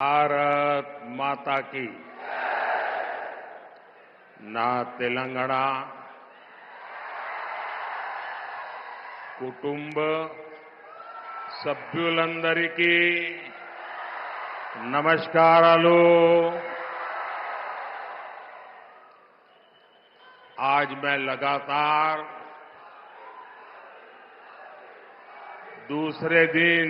भारत माता की। నా తెలంగాణ కుటుంబ సభ్యులందరికీ నమస్కారాలు। आज मैं लगातार दूसरे दिन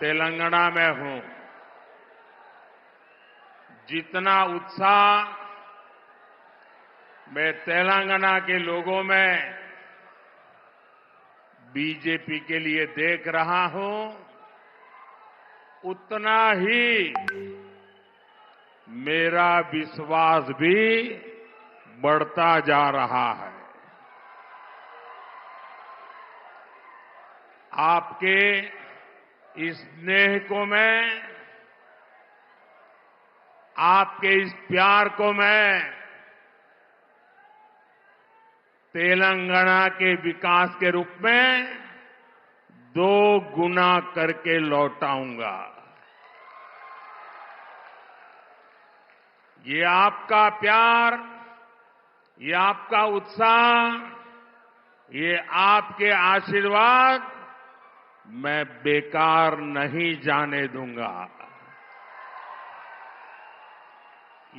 तेलंगाना में हूं। जितना उत्साह मैं तेलंगाना के लोगों में बीजेपी के लिए देख रहा हूं, उतना ही मेरा विश्वास भी बढ़ता जा रहा है। आपके इस स्नेह को मैं, आपके इस प्यार को मैं तेलंगाना के विकास के रूप में 2 गुना करके लौटाऊंगा। ये आपका प्यार, ये आपका उत्साह, ये आपके आशीर्वाद मैं बेकार नहीं जाने दूंगा।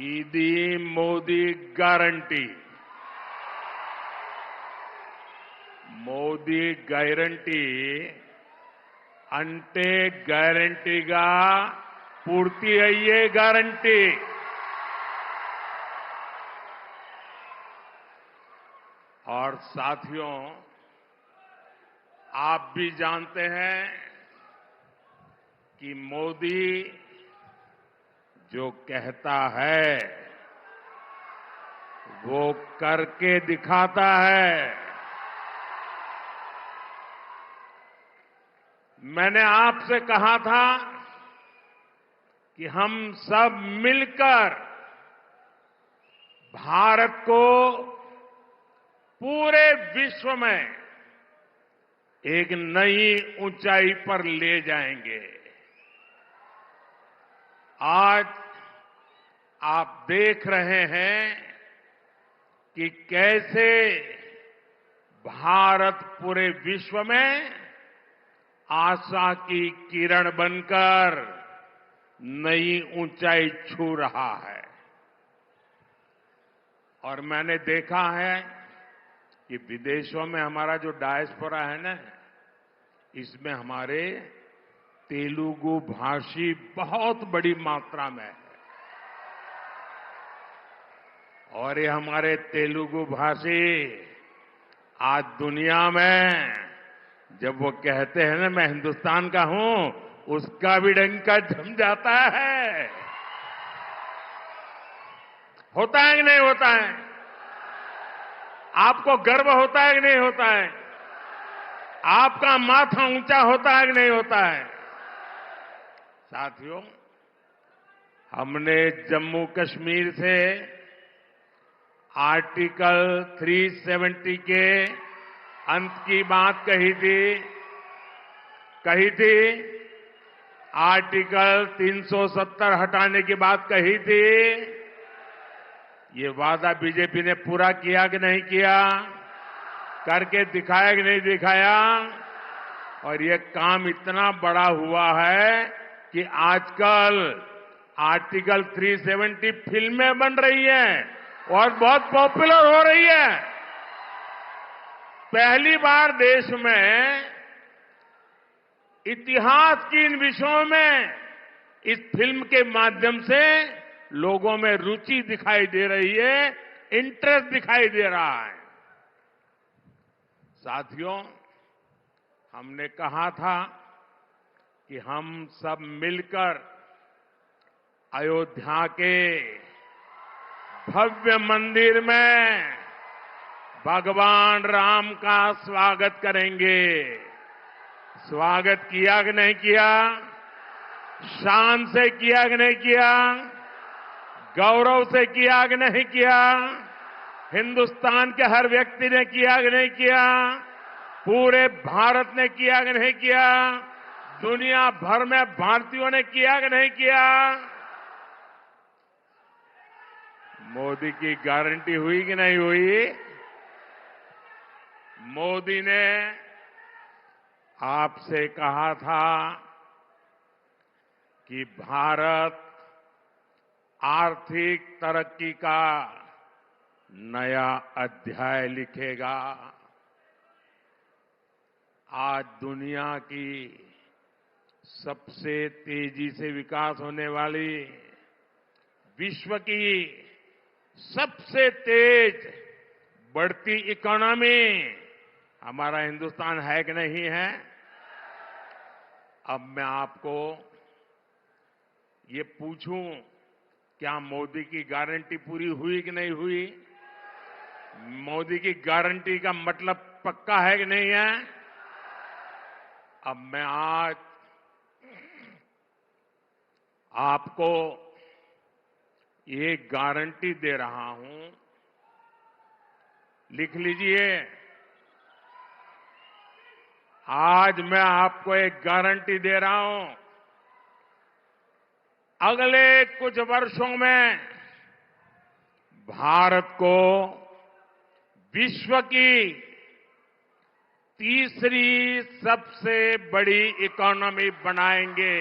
ఇది మోదీ గ్యారంటీ। మోదీ గ్యారంటీ అంటే గ్యారంటీగా పూర్తి అయ్యే గ్యారంటీ। और साथियों, आप भी जानते हैं कि मोदी जो कहता है वो करके दिखाता है। मैंने आपसे कहा था कि हम सब मिलकर भारत को पूरे विश्व में एक नई ऊंचाई पर ले जाएंगे। आज आप देख रहे हैं कि कैसे भारत पूरे विश्व में आशा की किरण बनकर नई ऊंचाई छू रहा है। और मैंने देखा है कि विदेशों में हमारा जो डायस्पोरा है ना, इसमें हमारे तेलुगु भाषी बहुत बड़ी मात्रा में है। और ये हमारे तेलुगु भाषी आज दुनिया में जब वो कहते हैं ना मैं हिंदुस्तान का हूं, उसका भी डंका जम जाता है। होता है कि नहीं होता है? आपको गर्व होता है कि नहीं होता है? आपका माथा ऊंचा होता है कि नहीं होता है? साथियों, हमने जम्मू कश्मीर से आर्टिकल 370 के अंत की बात कही थी। आर्टिकल 370 हटाने की बात कही थी। ये वादा बीजेपी ने पूरा किया कि नहीं किया? करके दिखाया कि नहीं दिखाया? और ये काम इतना बड़ा हुआ है कि आजकल आर्टिकल 370 फिल्में बन रही हैं और बहुत पॉपुलर हो रही है। पहली बार देश में इतिहास की इन विषयों में इस फिल्म के माध्यम से लोगों में रुचि दिखाई दे रही है, इंटरेस्ट दिखाई दे रहा है। साथियों, हमने कहा था कि हम सब मिलकर अयोध्या के भव्य मंदिर में भगवान राम का स्वागत करेंगे। स्वागत किया कि नहीं किया? शान से किया कि नहीं किया? गौरव से किया कि नहीं किया? हिंदुस्तान के हर व्यक्ति ने किया कि नहीं किया? पूरे भारत ने किया कि नहीं किया? दुनिया भर में भारतीयों ने किया कि नहीं किया? मोदी की गारंटी हुई कि नहीं हुई? मोदी ने आपसे कहा था कि भारत आर्थिक तरक्की का नया अध्याय लिखेगा। आज दुनिया की सबसे तेजी से विकास होने वाली, विश्व की सबसे तेज बढ़ती इकोनॉमी हमारा हिंदुस्तान है कि नहीं है? अब मैं आपको ये पूछूं, क्या मोदी की गारंटी पूरी हुई कि नहीं हुई? मोदी की गारंटी का मतलब पक्का है कि नहीं है? अब मैं आज आपको ये गारंटी दे रहा हूं, लिख लीजिए। आज मैं आपको एक गारंटी दे रहा हूं, अगले कुछ वर्षों में भारत को विश्व की तीसरी सबसे बड़ी इकोनॉमी बनाएंगे।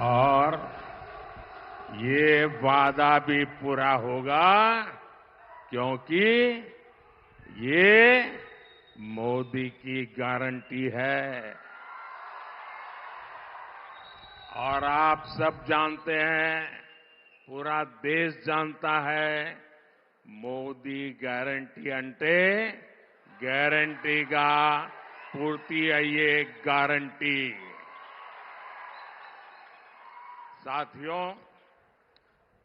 और ये वादा भी पूरा होगा क्योंकि ये मोदी की गारंटी है। और आप सब जानते हैं, पूरा देश जानता है, मोदी गारंटी अंटे ग्यारंटीगा पूर्ति अయ్యే गारंटी। साथियों,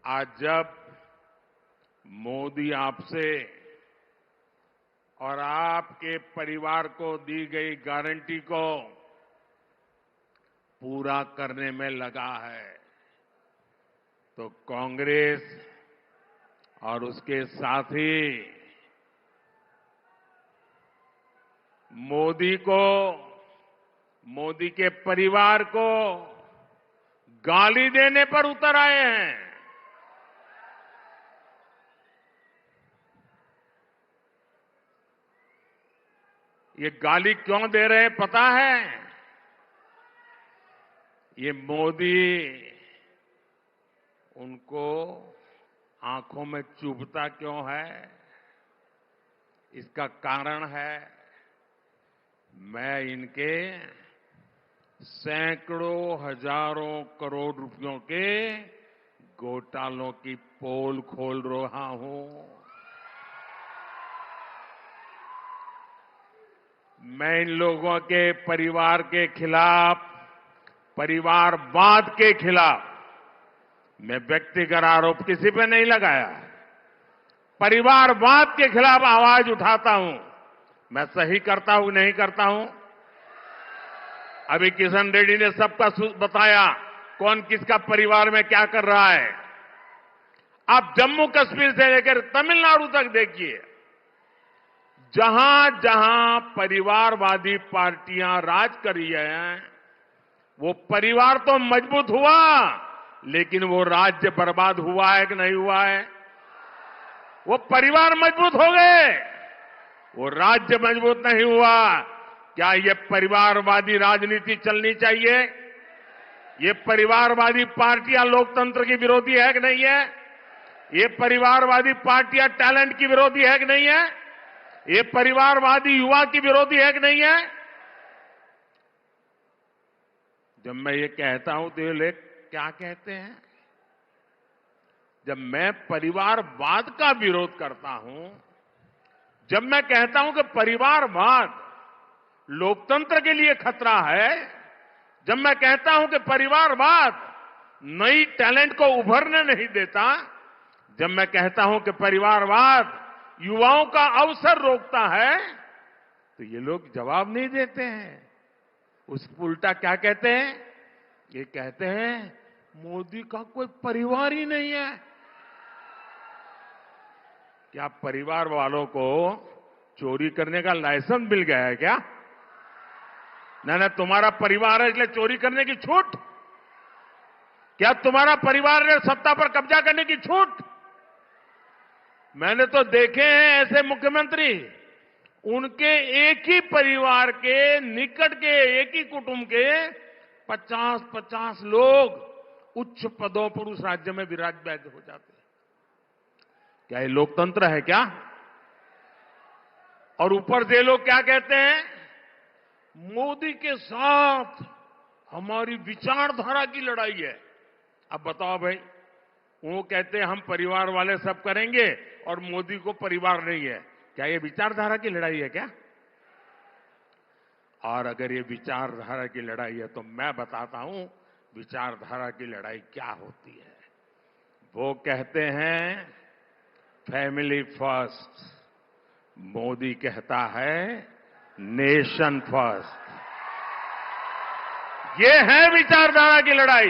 आज जब मोदी आपसे और आपके परिवार को दी गई गारंटी को पूरा करने में लगा है, तो कांग्रेस और उसके साथी मोदी को, मोदी के परिवार को गाली देने पर उतर आए हैं। ये गाली क्यों दे रहे हैं पता है? ये मोदी उनको आंखों में चुभता क्यों है? इसका कारण है, मैं इनके सैकड़ों हजारों करोड़ रुपयों के घोटालों की पोल खोल रहा हूं। मैं इन लोगों के परिवार के खिलाफ, परिवारवाद के खिलाफ मैं व्यक्तिगत आरोप किसी पे नहीं लगाया। परिवारवाद के खिलाफ आवाज उठाता हूं। मैं सही करता हूं नहीं करता हूं? अभी किशन रेड्डी ने सबका बताया कौन किसका परिवार में क्या कर रहा है। आप जम्मू कश्मीर से लेकर तमिलनाडु तक देखिए, जहां जहां परिवारवादी पार्टियां राज कर रही हैं, वो परिवार तो मजबूत हुआ, लेकिन वो राज्य बर्बाद हुआ है कि नहीं हुआ है? वो परिवार मजबूत हो गए, वो राज्य मजबूत नहीं हुआ। क्या ये परिवारवादी राजनीति चलनी चाहिए? ये परिवारवादी पार्टियां लोकतंत्र की विरोधी है कि नहीं है? ये परिवारवादी पार्टियां टैलेंट की विरोधी है कि नहीं है? ये परिवारवादी युवा की विरोधी है कि नहीं है? जब मैं ये कहता हूं तो ये लोग क्या कहते हैं? जब मैं परिवारवाद का विरोध करता हूं, जब मैं कहता हूं कि परिवारवाद लोकतंत्र के लिए खतरा है, जब मैं कहता हूं कि परिवारवाद नई टैलेंट को उभरने नहीं देता, जब मैं कहता हूं कि परिवारवाद युवाओं का अवसर रोकता है, तो ये लोग जवाब नहीं देते हैं। उस उल्टा क्या कहते हैं? ये कहते हैं मोदी का कोई परिवार ही नहीं है। क्या परिवार वालों को चोरी करने का लाइसेंस मिल गया है क्या? ना तुम्हारा परिवार है इसलिए चोरी करने की छूट? क्या तुम्हारा परिवार है सत्ता पर कब्जा करने की छूट? मैंने तो देखे हैं ऐसे मुख्यमंत्री, उनके एक ही परिवार के निकट के एक ही कुटुंब के 50-50 लोग उच्च पदों पर उस राज्य में विराजमान हो जाते हैं। क्या ये लोकतंत्र है क्या? और ऊपर से लोग क्या कहते हैं, मोदी के साथ हमारी विचारधारा की लड़ाई है। अब बताओ भाई, वो कहते हैं हम परिवार वाले सब करेंगे और मोदी को परिवार नहीं है। क्या ये विचारधारा की लड़ाई है क्या? और अगर ये विचारधारा की लड़ाई है तो मैं बताता हूं विचारधारा की लड़ाई क्या होती है। वो कहते हैं फैमिली फर्स्ट, मोदी कहता है नेशन फर्स्ट। ये है विचारधारा की लड़ाई।